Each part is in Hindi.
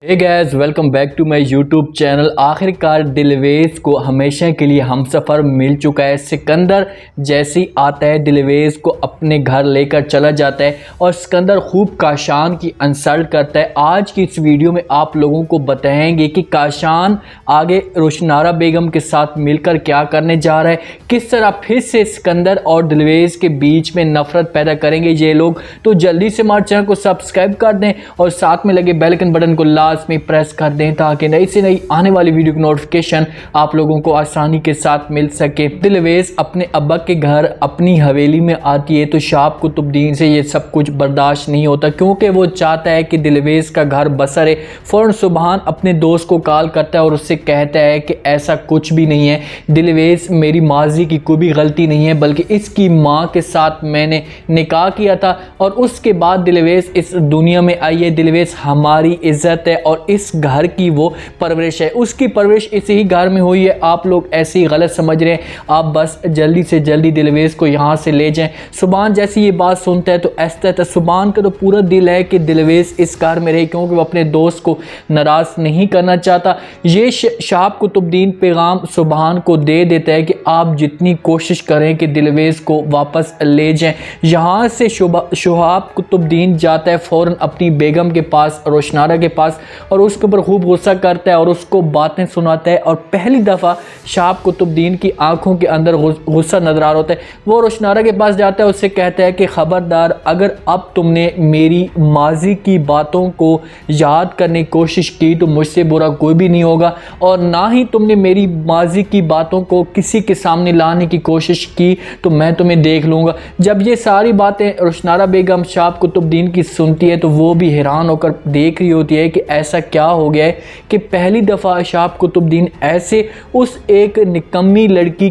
Hey guys, welcome back to my YouTube channel. आखिरकार दिलवेज को हमेशा के लिए हमसफ़र मिल चुका है। सिकंदर जैसी आता है दिलवेज को अपने घर लेकर चला जाता है और सिकंदर खूब काशान की इंसल्ट करता है। आज की इस वीडियो में आप लोगों को बताएंगे कि काशान आगे रोशनारा बेगम के साथ मिलकर क्या करने जा रहा है, किस तरह फिर से सिकंदर और दिलवेज के बीच में नफरत पैदा करेंगे ये लोग। तो जल्दी से हमारे चैनल को सब्सक्राइब कर दें और साथ में लगे बेल आइकन बटन को में प्रेस कर दें ताकि नई से नई आने वाली वीडियो की नोटिफिकेशन आप लोगों को आसानी के साथ मिल सके। दिलवेज अपने अब्बा के घर अपनी हवेली में आती है तो शाब कुतुबुद्दीन से ये सब कुछ बर्दाश्त नहीं होता, क्योंकि वो चाहता है कि दिलवेज का घर बसर है। फ़ौरन सुबहान अपने दोस्त को कॉल करता है और उससे कहता है कि ऐसा कुछ भी नहीं है, दिलवेज मेरी माजी की कोई भी गलती नहीं है, बल्कि इसकी माँ के साथ मैंने निकाह किया था और उसके बाद दिलवेज इस दुनिया में आई है। दिलवेज हमारी इज्जत है और इस घर की वो परवरिश है, उसकी परवरिश इसी ही घर में हुई है। आप लोग ऐसे ही गलत समझ रहे हैं, आप बस जल्दी से जल्दी दिलवेज को यहाँ से ले जाएं। सुभान जैसी ये बात सुनता है तो ऐसा था, सुभान का तो पूरा दिल है कि दिलवेज इस घर में रहे, क्योंकि वो अपने दोस्त को नाराज़ नहीं करना चाहता। ये शाब कुतुबुद्दीन पैगाम सुभान को दे देता है कि आप जितनी कोशिश करें कि दिलवेज को वापस ले जाएं। यहाँ से शाब कुतुबुद्दीन जाता है फ़ौरन अपनी बेगम के पास, रोशनारा के पास, और उसके ऊपर खूब गुस्सा करता है और उसको बातें सुनाता है। और पहली दफ़ा शाब कुतुबुद्दीन की आंखों के अंदर गुस्सा नजर आ रहा होता है। वो रोशनारा के पास जाता है, उससे कहता है कि ख़बरदार, अगर अब तुमने मेरी माजी की बातों को याद करने की कोशिश की तो मुझसे बुरा कोई भी नहीं होगा, और ना ही तुमने मेरी माजी की बातों को किसी के सामने लाने की कोशिश की तो मैं तुम्हें देख लूँगा। जब ये सारी बातें रोशनारा बेगम शाब कुतुबुद्दीन की सुनती है तो वो भी हैरान होकर देख रही होती है कि ऐसा क्या हो गया है कि पहली दफ़ा शाब कुतुबुद्दीन ऐसे उस एक निकम्मी लड़की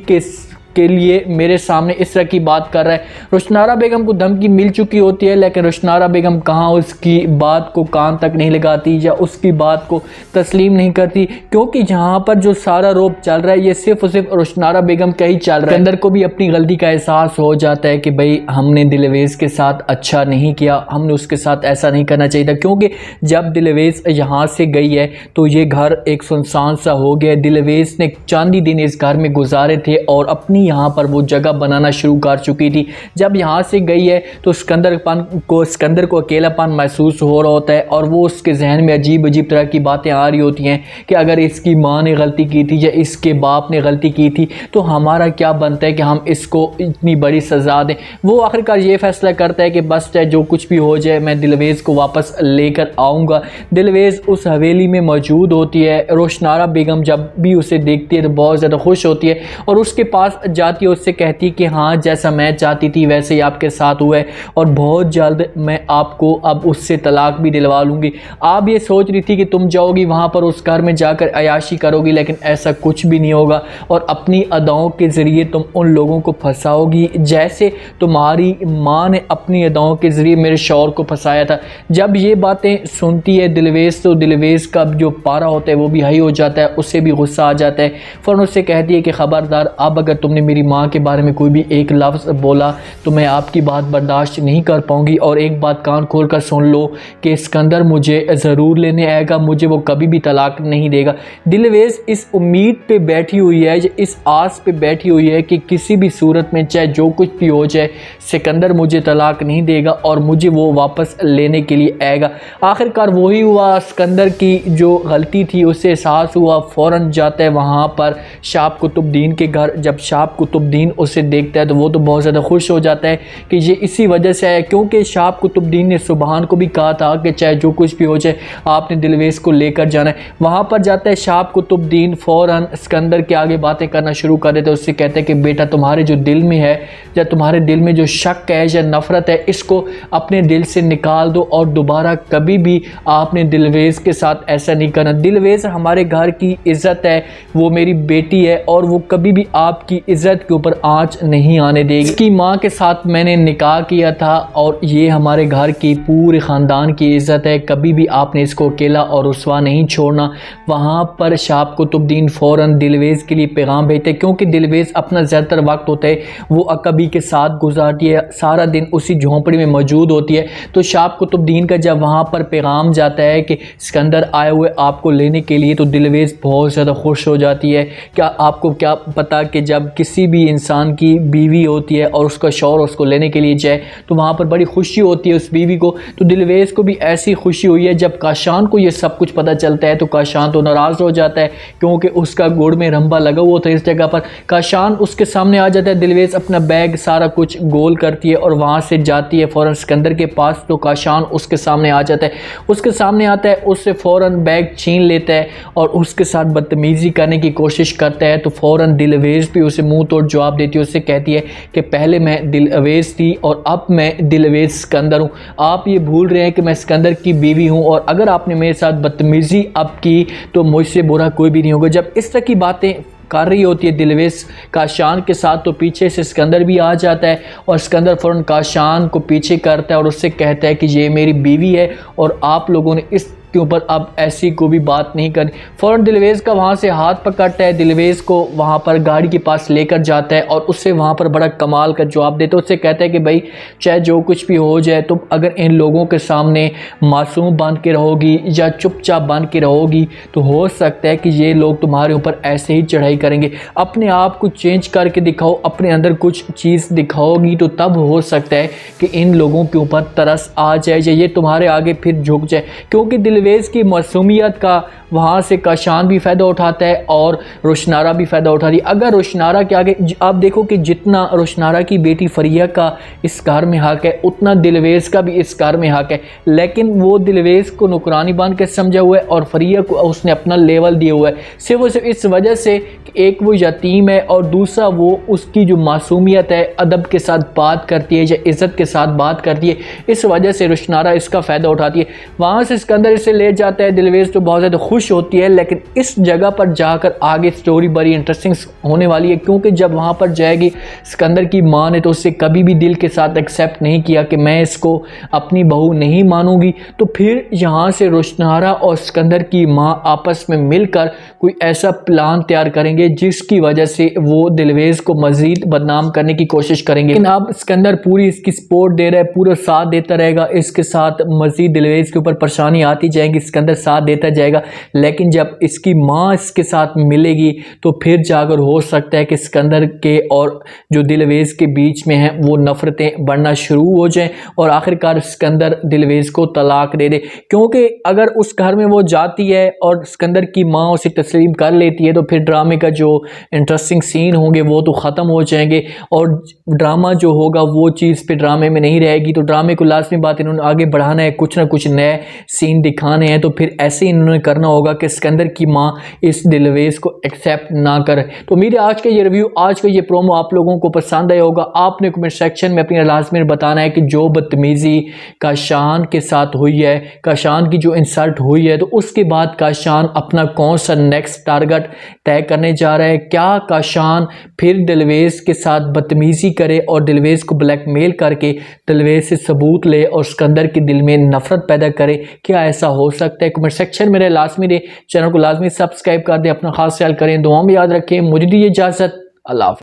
के लिए मेरे सामने इस तरह की बात कर रहा है। रोशनारा बेगम को धमकी मिल चुकी होती है, लेकिन रोशनारा बेगम कहाँ उसकी बात को कान तक नहीं लगाती या उसकी बात को तस्लीम नहीं करती, क्योंकि जहाँ पर जो सारा रोब चल रहा है ये सिर्फ और सिर्फ रोशनारा बेगम का ही चल रहा है। अंदर को भी अपनी गलती का एहसास हो जाता है कि भाई हमने दिलवेज के साथ अच्छा नहीं किया, हमने उसके साथ ऐसा नहीं करना चाहिए था, क्योंकि जब दिलवेज यहाँ से गई है तो ये घर एक सुनसान सा हो गया। दिलवेज ने चंद ही दिन इस घर में गुजारे थे और अपनी यहाँ पर वो जगह बनाना शुरू कर चुकी थी। जब यहाँ से गई है तो सिकंदर को अकेलापन महसूस हो रहा होता है और वो उसके जहन में अजीब अजीब तरह की बातें आ रही होती हैं कि अगर इसकी माँ ने गलती की थी या इसके बाप ने गलती की थी तो हमारा क्या बनता है कि हम इसको इतनी बड़ी सज़ा दें। वो आखिरकार ये फैसला करता है कि बस चाहे जो कुछ भी हो जाए मैं दिलवेज को वापस लेकर आऊँगा। दिलवेज उस हवेली में मौजूद होती है। रोशनारा बेगम जब भी उसे देखती है तो बहुत ज़्यादा खुश होती है और उसके पास जाती है, उससे कहती है कि हाँ, जैसा मैं चाहती थी वैसे ही आपके साथ हुआ है और बहुत जल्द मैं आपको अब उससे तलाक भी दिलवा लूँगी। आप ये सोच रही थी कि तुम जाओगी वहाँ पर उस घर में जाकर अयाशी करोगी, लेकिन ऐसा कुछ भी नहीं होगा और अपनी अदाओं के ज़रिए तुम उन लोगों को फंसाओगी जैसे तुम्हारी माँ ने अपनी अदाओं के ज़रिए मेरे शौहर को फंसाया था। जब ये बातें सुनती है दिलवेज तो दिलवेज का जो पारा होता है वो भी हाई हो जाता है, उससे भी गुस्सा आ जाता है। फ़ौरन उससे कहती है कि ख़बरदार, अब अगर तुमने मेरी माँ के बारे में कोई भी एक लफ्ज़ बोला तो मैं आपकी बात बर्दाश्त नहीं कर पाऊँगी, और एक बात कान खोल कर सुन लो कि सिकंदर मुझे ज़रूर लेने आएगा, मुझे वो कभी भी तलाक नहीं देगा। दिलवेज इस उम्मीद पे बैठी हुई है, इस आस पे बैठी हुई है कि किसी भी सूरत में चाहे जो कुछ भी हो जाए सिकंदर मुझे तलाक नहीं देगा और मुझे वो वापस लेने के लिए आएगा। आखिरकार वही हुआ, सिकंदर की जो गलती थी उससे एहसास हुआ, फ़ौरन जाता है वहाँ पर शाब कुतुबुद्दीन के घर। जब शाब कुतुबुद्दीन उसे देखता है तो वो तो बहुत ज़्यादा खुश हो जाता है कि ये इसी वजह से है, क्योंकि शाब कुतुबुद्दीन ने सुभान को भी कहा था कि चाहे जो कुछ भी हो जाए आपने दिलवेज को लेकर जाना है। वहाँ पर जाता है शाब कुतुबुद्दीन, फ़ौरन सिकंदर के आगे बातें करना शुरू कर देता है। उससे कहते हैं कि बेटा, तुम्हारे जो दिल में है या तुम्हारे दिल में जो शक है या नफ़रत है इसको अपने दिल से निकाल दो और दोबारा कभी भी आपने दिलवेज के साथ ऐसा नहीं करना। दिलवेज हमारे घर की इज़्ज़त है, वो मेरी बेटी है और वो कभी भी आपकी इज़्ज़त के ऊपर आँच नहीं आने देगी। इसकी माँ के साथ मैंने निकाह किया था और ये हमारे घर की पूरे ख़ानदान की इज़्ज़त है, कभी भी आपने इसको अकेला और रुसवा नहीं छोड़ना। वहाँ पर शाब कुतुबुद्दीन फ़ौरन दिलवेज़ के लिए पैगाम भेजते हैं, क्योंकि दिलवेज़ अपना ज़्यादातर वक्त होता है वो अकबी के साथ गुजारती है, सारा दिन उसी झोंपड़ी में मौजूद होती है। तो शाब कुतुबुद्दीन का जब वहाँ पर पैगाम जाता है कि सिकंदर आए हुए आपको लेने के लिए, तो दिलवेज़ बहुत ज़्यादा खुश हो जाती है। क्या आपको क्या पता कि जब किसी भी इंसान की बीवी होती है और उसका शौहर उसको लेने के लिए जाए तो वहाँ पर बड़ी खुशी होती है उस बीवी को। तो दिलवेज़ को भी ऐसी खुशी हुई है। जब काशान को ये सब कुछ पता चलता है तो काशान तो नाराज़ हो जाता है, क्योंकि उसका गुड़ में रंबा लगा हुआ था इस जगह पर। काशान उसके सामने आ जाता है। दिलवेज़ अपना बैग सारा कुछ गोल करती है और वहाँ से जाती है फ़ौरन सिकंदर के पास। तो काशान उसके सामने आ जाता है, उसके सामने आता है, उससे फ़ौरन बैग छीन लेता है और उसके साथ बदतमीज़ी करने की कोशिश करता है। तो फ़ौरन दिलवेज़ भी उसे मुंह तोड़ जवाब देती है, उससे कहती है कि पहले मैं दिलवेज़ थी और अब मैं दिलवेज़ सिकंदर हूँ। आप ये भूल रहे हैं कि मैं सिकंदर की बीवी हूँ और अगर आपने मेरे साथ बदतमीज़ी अब की तो मुझसे बुरा कोई भी नहीं होगा। जब इस तरह की बातें कर रही होती है दिलवेज़ काशान के साथ, तो पीछे से सिकंदर भी आ जाता है और सिकंदर फ़ौरन काशान को पीछे करता है और उससे कहता है कि ये मेरी बीवी है और आप लोगों ने इस के ऊपर अब ऐसी को भी बात नहीं करनी। फ़ौरन दिलवेज़ का वहाँ से हाथ पकड़ता है, दिलवेज़ को वहाँ पर गाड़ी के पास लेकर जाता है और उससे वहाँ पर बड़ा कमाल का जवाब देता है। उससे कहता है कि भाई चाहे जो कुछ भी हो जाए, तुम अगर इन लोगों के सामने मासूम बन के रहोगी या चुपचाप बन के रहोगी तो हो सकता है कि ये लोग तुम्हारे ऊपर ऐसे ही चढ़ाई करेंगे। अपने आप को चेंज करके दिखाओ, अपने अंदर कुछ चीज़ दिखाओगी तो तब हो सकता है कि इन लोगों के ऊपर तरस आ जाए या ये तुम्हारे आगे फिर झुक जाए। क्योंकि दिलवेज़ की मासूमियत का वहाँ से काशान भी फ़ायदा उठाता है और रोशनारा भी फ़ायदा उठाती है। अगर रोशनारा के आगे आप देखो कि जितना रोशनारा की बेटी फरिया का इस घर में हक़ है उतना दिलवेज़ का भी इस घर में हक़ है, लेकिन वो दिलवेज़ को नुकरानी बन के समझा हुआ है और फरिया को उसने अपना लेवल दिया हुआ है, सिर्फ और सिर्फ इस वजह से कि एक वो यतीम है और दूसरा वो उसकी जो मासूमियत है अदब के साथ बात करती है या इज़्ज़त के साथ बात करती है, इस वजह से रोशनारा इसका फ़ायदा उठाती है। वहाँ से सिकंदर इसे ले जाता है। दिलवेज़ तो बहुत ज़्यादा खुश होती है, लेकिन इस जगह पर जाकर आगे स्टोरी बड़ी इंटरेस्टिंग होने वाली है, क्योंकि जब वहाँ पर जाएगी सिकंदर की माँ ने तो उससे कभी भी दिल के साथ एक्सेप्ट नहीं किया कि मैं इसको अपनी बहू नहीं मानूंगी। तो फिर यहाँ से रोशनारा और सिकंदर की माँ आपस में मिलकर कोई ऐसा प्लान तैयार करेंगे जिसकी वजह से वो दिलवेज़ को मज़ीद बदनाम करने की कोशिश करेंगे। लेकिन अब सिकंदर पूरी इसकी सपोर्ट दे रहा है, पूरा साथ देता रहेगा, इसके साथ मज़ीद दिलवेज़ के ऊपर परेशानी आती जाएगी, सिकंदर साथ देता जाएगा। लेकिन जब इसकी माँ इसके साथ मिलेगी तो फिर जाकर हो सकता है कि सिकंदर के और जो दिलवेज़ के बीच में है वो नफ़रतें बढ़ना शुरू हो जाएं और आखिरकार सिकंदर दिलवेज़ को तलाक दे दे। क्योंकि अगर उस घर में वो जाती है और सिकंदर की माँ उसे तस्लीम कर लेती है तो फिर ड्रामे का जो इंटरेस्टिंग सीन होंगे वो तो ख़त्म हो जाएंगे और ड्रामा जो होगा वो चीज़ पे ड्रामे में नहीं रहेगी। तो ड्रामे को लाजमी बात इन्होंने आगे बढ़ाना है, कुछ ना कुछ नए सीन दिखाने हैं, तो फिर ऐसे इन्होंने करना होगा कि सिकंदर की माँ इस दिलवेज़ को एक्सेप्ट ना करे। तो मेरे आज का ये रिव्यू, आज का ये प्रोमो आप लोगों को पसंद आया होगा। आपने कमेंट सेक्शन में अपनी लाजमी बताना है कि जो बदतमीज़ी काशान के साथ हुई है, काशान की जो इंसल्ट हुई है, तो उसके बाद काशान अपना कौन सा नेक्स्ट टारगेट तय करने जा रहा है। क्या काशान फिर दिलवेज़ के साथ बदतमीज़ी करे और दिलवेज़ को ब्लैकमेल करके दिलवेज़ से सबूत ले और सिकंदर के दिल में नफरत पैदा करे? क्या ऐसा हो सकता है? कमेंट सेक्शन में लाजमी दे, चैनल को लाजमी सब्सक्राइब कर दे, अपना खास ख्याल करें, दुआ में याद रखें। मुझे दीजिए इजाज़त, अल्लाह हाफ़िज़।